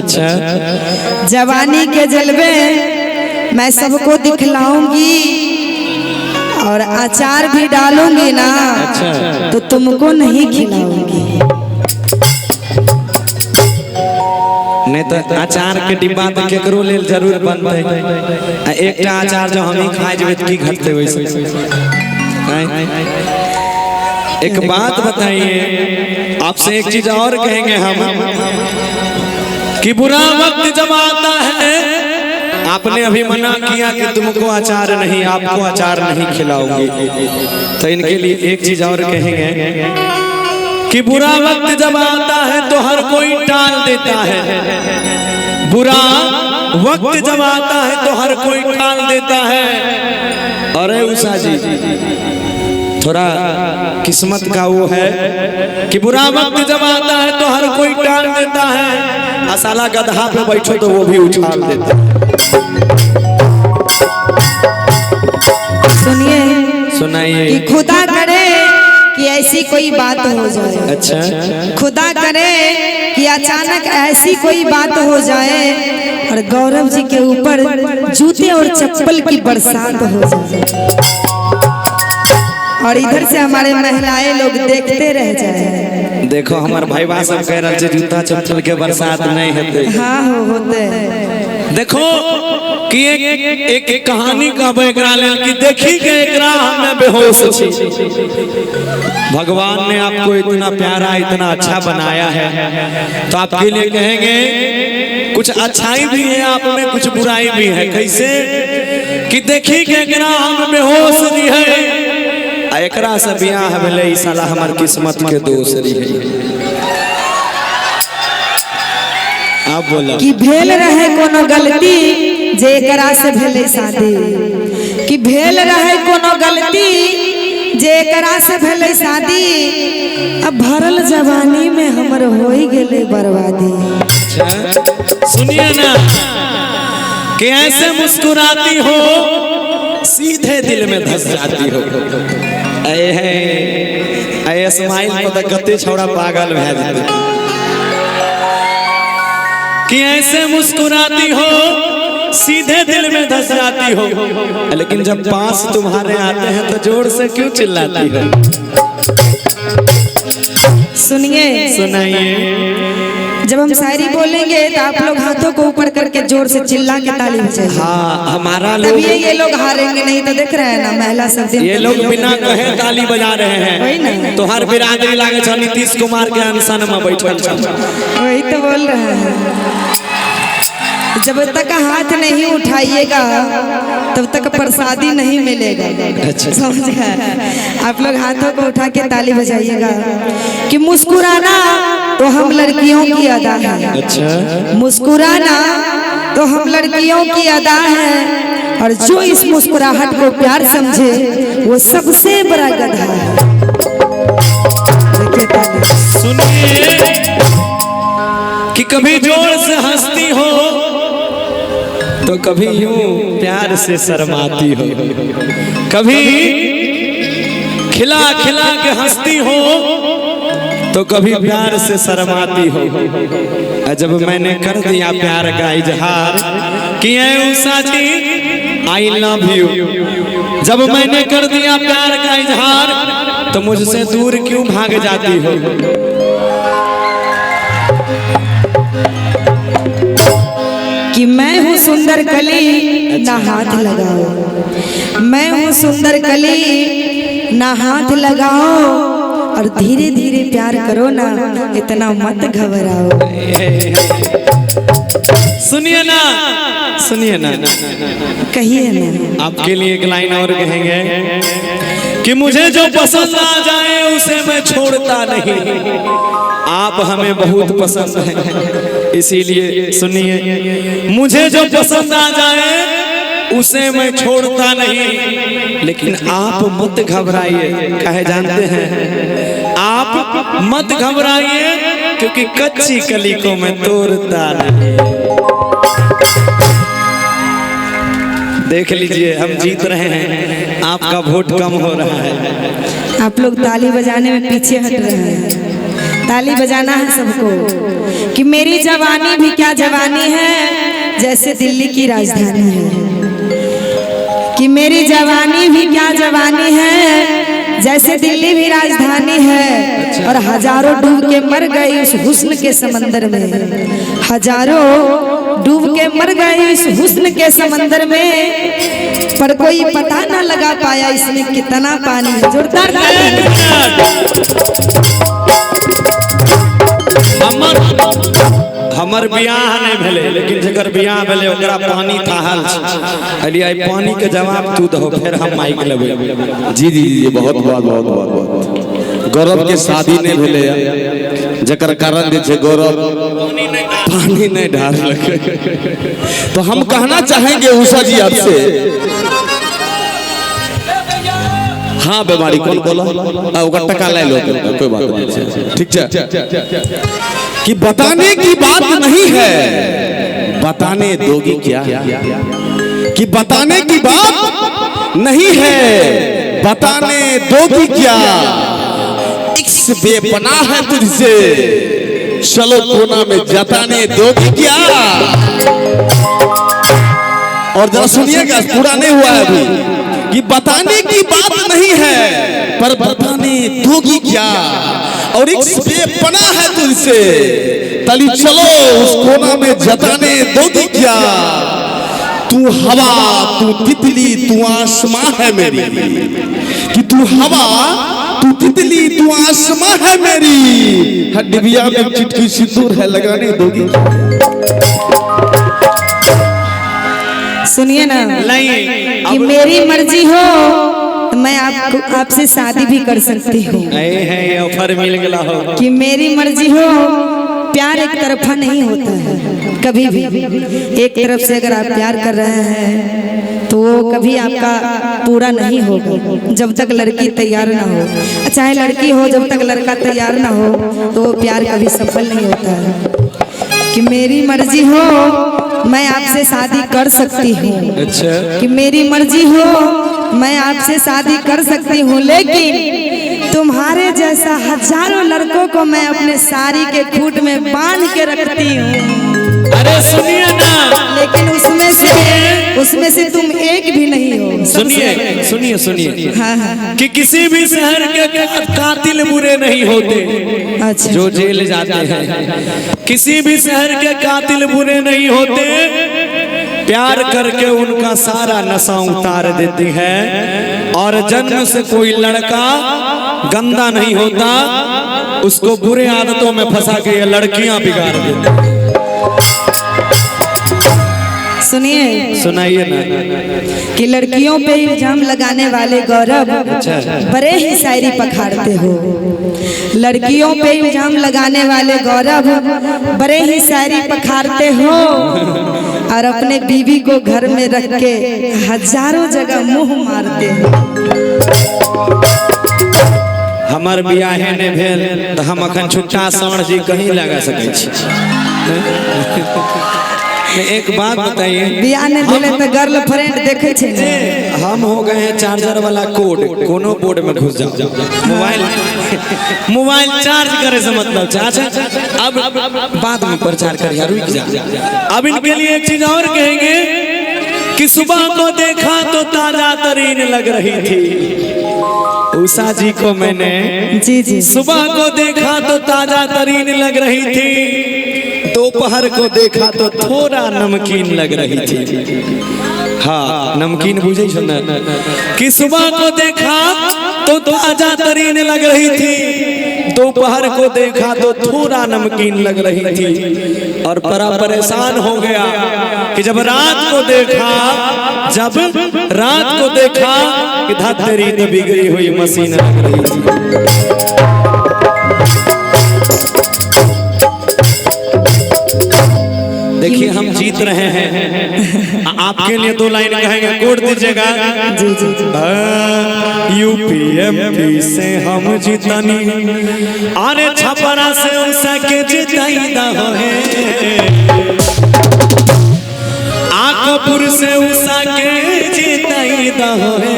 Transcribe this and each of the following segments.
अच्छा, जवानी के जलवे मैं सबको दिखलाऊंगी और अचार भी डालूंगी ना। अच्छा। तो तुमको नहीं खिलाऊंगी। नहीं तो अचार के डिब्बा तो केकरो लेल जरूर बनते। एक अचार जो हम ही खाए जब की घटते वैसे। एक बात बताइए, आपसे एक चीज और कहेंगे हम कि बुरा वक्त जब आता है, आपने अभी मना किया कि तुमको अचार नहीं, आपको अचार नहीं खिलाऊंगी, तो इनके लिए एक चीज और कहेंगे कि बुरा वक्त जब आता है तो हर कोई टाल देता है। बुरा वक्त जब आता है तो हर कोई टाल देता है। अरे उषा जी, थोड़ा किस्मत का वो है कि बुरा वक्त जब आता है तो हर कोई टाल देता है, असाला गधा पे बैठो तो वो भी उछाल देता है। सुनाइए कि खुदा करे कि ऐसी कोई बात हो जाए। अच्छा। खुदा करे कि अचानक ऐसी कोई बात हो जाए और गौरव जी के ऊपर जूते और चप्पल की बरसात हो जाए और इधर से हमारे महिलाएं लोग देखते रह जाए। देखो हमारे भाई बा सब कह रहे जूता चप्पल के बरसात नहीं होते। हाँ होते। देखो कि एक कहानी का बैकग्राउंड कि देखी के एकरा हमें बेहोश छी। भगवान ने आपको इतना प्यारा इतना अच्छा बनाया है, तो आपके लिए कहेंगे कुछ अच्छाई भी है आप में, कुछ बुराई भी है। कैसे कि देखी के एकरा हम बेहोश रही है, एकरा से बियाह भेले ई साला हमार किस्मत के दोष रही है। आप बोला कि भेल रहे कोनो गलती जे एकरा से भेले शादी, कि भेल रहे कोनो गलती जे एकरा से भेले शादी, अब भरल जवानी में हमर होई गेले बर्बादी। सुनिए ना कि ऐसे मुस्कुराती हो सीधे दिल में धस जाती हो। ऐ स्माइल पर गते छोड़ा पागल भै जाते कि ऐसे मुस्कुराती हो सीधे दिल में धस जाती हो, लेकिन जब पास तुम्हारे आते हैं तो जोर से क्यों चिल्लाती हो। सुनिए, सुनाइए। जब हम शायरी बोलेंगे तो आप लोग हाथों को ऊपर करके जोर से चिल्ला के ताली बजाइए। हाँ, हमारा लोग ये लोग हारेंगे नहीं तो देख रहे हैं ना महिला सब ये लोग बिना कहे ताली बजा रहे हैं। तो हर बिरादरी लागे छ नीतीश कुमार के अनशन में बैठल छ। वही तो बोल रहे हैं। जब तक हाथ नहीं उठाइएगा तब तक प्रसादी नहीं मिलेगा। अच्छा। समझ गए? आप लोग हाथों को उठा के ताली बजाइएगा कि मुस्कुराना तो हम लड़कियों की अदा है। अच्छा। मुस्कुराना तो हम लड़कियों की अदा है और जो इस मुस्कुराहट को प्यार समझे वो सबसे बड़ा गधा है। सुनिए कि कभी जोर से हंसती हो तो कभी यूं प्यार से शर्माती हो, कभी खिला खिला के हंसती हो तो कभी प्यार से शर्माती हो। जब मैंने कर दिया प्यार का इजहार कि ऐ उषा जी आई लव यू, जब मैंने कर दिया प्यार का इजहार तो मुझसे दूर क्यों भाग जाती हो। कि मैं हूँ सुंदर कली ना हाथ लगाओ, मैं हूँ सुंदर कली ना हाथ लगाओ और धीरे धीरे प्यार करो ना, इतना मत घबराओ। सुनिए ना, सुनिए ना, कहिए ना। आपके लिए एक लाइन और कहेंगे कि मुझे जो पसंद आ जाए उसे मैं छोड़ता नहीं। आप हमें बहुत पसंद हैं, इसीलिए सुनिए, मुझे जो पसंद आ जाए उसे मैं छोड़ता नहीं, लेकिन आप मत घबराइए। कहे जानते हैं, आप मत घबराइए क्योंकि कच्ची कली को मैं तोड़ता नहीं। देख लीजिए हम जीत रहे हैं, आपका वोट कम हो रहा है। आप लोग ताली बजाने में पीछे हट रहे हैं। ताली बजाना है सबको कि मेरी जवानी भी क्या जवानी है जैसे दिल्ली की राजधानी है। कि मेरी जवानी भी क्या जवानी है जैसे दिल्ली भी राजधानी है। और हजारों डूब के मर गए उस हुस्न के समंदर में, हजारों डूब के मर गए इस हुस्न के समंदर में, पर कोई पता ना लगा पाया इसमें कितना पानी है। जोरदार हमर बियाह नहीं भेले लेकिन जकर बियाह भेले ओकरा पानी थाहल अली आई पानी के जवाब तू दहो फिर हम माइक लेबे। जी जी जी बहुत बहुत बहुत बहुत बहुत गौरव के शादी नहीं भेले जकर कारण जे छे गौरव पानी नहीं ढाल लगे। तो हम कहना चाहेंगे उषा जी आपसे, हाँ बीमारी कौन बोला ओकर टका ले लो कोई बात नहीं ठीक है कि बताने की बात नहीं है बताने दोगी क्या, कि बताने की बात नहीं है बताने दोगी क्या, इश्क बेपनाह है तुझसे चलो कोना में जताने दोगी क्या। और जरा सुनिएगा पूरा नहीं हुआ है अभी कि बताने की बात नहीं है पर बताने दोगी क्या, और एक बेपनाह है तुझसे तली चलो उस कोना में जताने दोगी क्या। तू हवा तू तितली तू आसमां है मेरी, कि तू हवा तू तितली तू आसमां है मेरी, हर डिबिया में चिटकी सिंदूर है लगाने दोगी। सुनिए ना कि मेरी मर्जी हो तो मैं आपसे शादी भी कर सकती हूँ। ये ऑफर मिल गया हो कि मेरी मर्जी हो, प्यार एक तरफा नहीं होता है कभी भी। एक तरफ से अगर आप प्यार कर रहे हैं तो वो कभी आपका पूरा नहीं होगा जब तक लड़की तैयार ना हो, चाहे लड़की हो जब तक लड़का तैयार ना हो तो वो प्यार कभी सफल नहीं होता है। कि मेरी मर्जी हो मैं आपसे शादी कर सकती हूँ, अच्छा कि मेरी मर्जी हो मैं आपसे शादी कर सकती हूँ, लेकिन तुम्हारे जैसा हजारों लड़कों को मैं अपने साड़ी के खूंट में बांध के रखती हूँ। अरे सुनिए ना, लेकिन उसमें से तुम एक भी नहीं हो। सुनिए सुनिए सुनिए हाँ हाँ कि किसी भी शहर के कातिल बुरे नहीं होते अच्छा जो जेल जाते हैं, किसी भी शहर के कातिल बुरे नहीं होते, प्यार करके उनका सारा नशा उतार देती है। और जन्म से कोई लड़का गंदा नहीं होता, उसको बुरे आदतों में फंसा के ये लड़कियां बिगाड़ देती। सुनिए सुनाइए ना कि लड़कियों पे इल्जाम लगाने वाले गौरव बड़े ही शायरी पखाड़ते हो। लड़कियों पे इल्जाम लगाने वाले गौरव बड़े ही शायरी पखाड़ते हो, और अपने बीवी को घर में रख के हजारों जगह मुंह मारते हो। हमार बियाहे ने भेल तो हम अखन छुट्टा साँढ़ जी कहीं लगा सके छी। एक बात बताइए, बियाह ने भेले तो गर्लफ्रेंड देखे छे ने। हम हो गए हैं चार्जर वाला कोड, कोनो बोर्ड में घुस जाओ, मोबाइल चार्ज करे से मतलब चाचा। अब बाद में प्रचार कर यार, रुक जा। अब इनके लिए एक चीज और कहेंगे कि सुबह को देखा तो ताजा तरीन लग रही थी उषा जी को मैंने, जी जी सुबह को देखा तो ताजा तरीन लग रही थी, दोपहर को देखा तो थोड़ा नमकीन लग रही थी। हाँ नमकीन बुझे सुना कि सुबह को देखा तो ताजा तरीन लग रही थी, दोपहर को देखा तो थोड़ा नमकीन लग रही थी, और बड़ा परेशान हो गया कि जब रात को देखा कि धत्तेरी तो बिगड़ी हुई मशीन लग रही थी। देखिए हम जीत रहे हैं, आपके लिए 2 लाइन कहेंगे, कोड दीजिएगा। यूपीएमपी से हम जीतनी, अरे छपरा से उषा के जिताईदा है, आकपुर से उषा के जिताईदा है,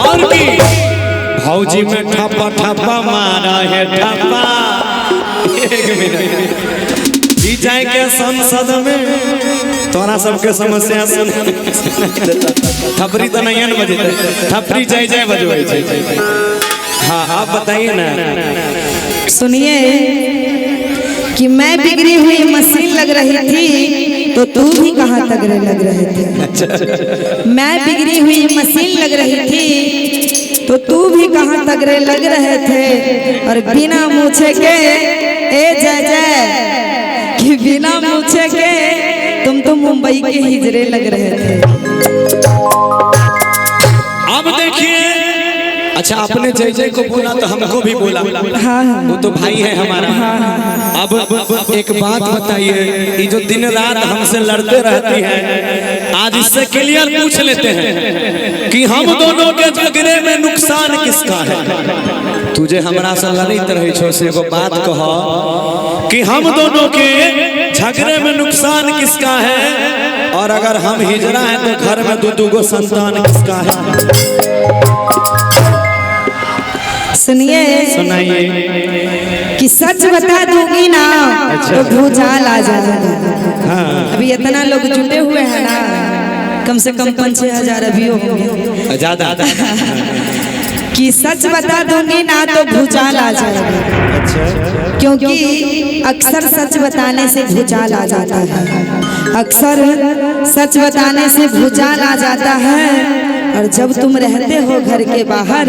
और की भौजी में ठप्पा ठप्पा मारा है ठप्पा। एक मिनट जी जाए के संसद में तोरा सबके समस्या सुन थपरी तो नहीं है बजे थपरी जय जय बजवाई छै। हाँ आप बताइए ना। सुनिए कि मैं बिगड़ी हुई मशीन लग रही थी तो तू भी कहाँ तगड़े लग रहे थे। मैं बिगड़ी हुई मशीन लग रही थी तो तू भी कहाँ तगड़े लग रहे थे। और बिना मूछे के ए जय जय कि बिना मूछे के तुम तो मुंबई के हिजरे लग रहे थे। अब देखिए अच्छा आपने जय जय को बोला तो हमको भी बोला। हाँ वो तो भाई है हमारा। अब एक बात बताइए, ये जो दिन रात हमसे लड़ते रहती है, आज इससे क्लियर पूछ लेते हैं कि हम दोनों के झगड़े में नुकसान किसका है। तुझे हमरा से लड़त रही छो से एगो बात कहो कि हम दोनों के झगड़े में नुकसान किसका है, और अगर हम हिजरा है तो घर में दो गो संतान किसका है। सुनिए सुनाइए कि सच बता दूंगी ना तो भूचाल आ जाएगा। हाँ। अभी इतना लोग जुटे हुए हैं ना, कम से कम 5-6 अभी होंगे ज्यादा कि सच बता दूंगी ना तो भूचाल आ जाएगा। अच्छा क्योंकि अक्सर सच बताने से भूचाल आ जाता है। अक्सर सच बताने से भूचाल आ जाता है। और जब तुम रहते हो घर के बाहर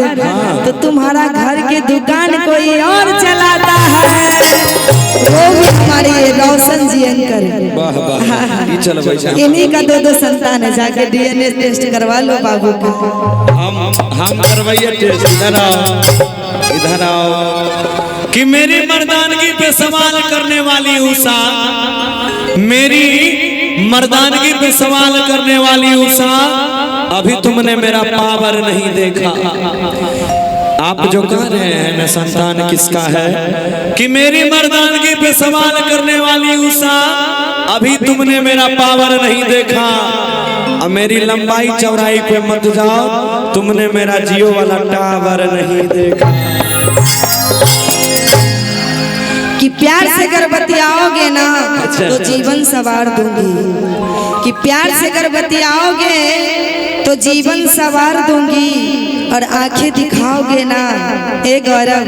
तो तुम्हारा घर के दुकान कोई और चलाता है। वो भी हमारे रोशन जी अंकल। वाह वाह ये चलो भाई इन्हीं का 2 संतान है। जाके DNA टेस्ट करवा लो बाबू का। हम करवाइए टेस्ट। इधर आओ कि मेरी मर्दानगी पे सवाल करने वाली उषा, मेरी मर्दानगी पे सवाल करने वाली उषा, अभी तुमने मेरा पावर नहीं देखा। आप जो कह रहे हैं ना संतान किसका है, कि मेरी मर्दानगी पे सवाल करने वाली उषा, अभी तुमने मेरा पावर नहीं देखा। अब मेरी लंबाई चौड़ाई पे मत जाओ, तुमने मेरा जियो वाला टावर नहीं देखा। कि प्यार से अगर बतियाओगे ना तो जीवन सवार दूंगी। कि प्यार से अगर बतियाओगे तो जीवन सवार दूंगी। और आंखें दिखाओगे ना, ए गौरव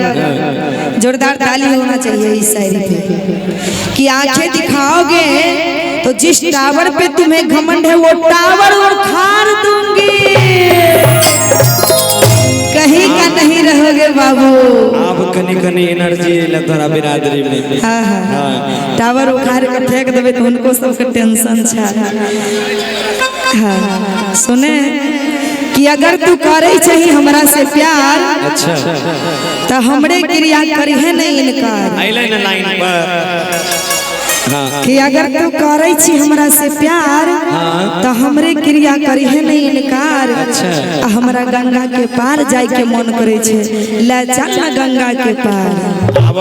जोरदार ताली होना चाहिए इस शायरी पे। कि आंखें दिखाओगे तो जिस टावर पे तुम्हें घमंड है वो टावर उखाड़ दूंगी। कहीं का नहीं रहोगे बाबू। आप कनी एनर्जी लतरा बिरादरी में। हाँ टावर उखाड़ के फेंक देवे तो उनको सबके टेंशन छा। हाँ सुने कि अगर तू करे चाहिए हमरा से प्यार, अच्छा तो हमरे क्रिया करी है नहीं इनकार। आइले ना लाइन पर। हाँ कि अगर तू करे छी हमरा से प्यार तो हमरे क्रिया करी है नहीं इनकार। अच्छा हमरा गंगा के पार जाए के मन करे छे, ले चल ना गंगा के पार। अब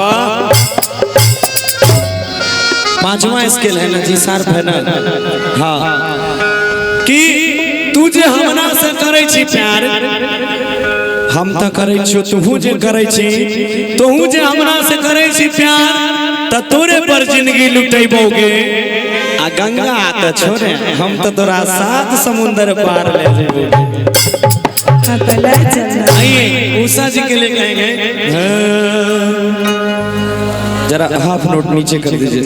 5वां स्केल है ना जी, शार्प है ना। हाँ कि तू जे हमरा से करे छी प्यार, हम तो करे छी, तू जे करे छी, तू जे हमरा से करे छी प्यार, त तोरे पर जिंदगी लुटेबोगे। आ गंगा त छोड़े, हम तो तोरा 7 समुंदर पार ले जेबे। हाँ तो ले चल। आइए उषा जी के लिए कहेंगे जरा हाफ नोट नीचे कर दीजिए।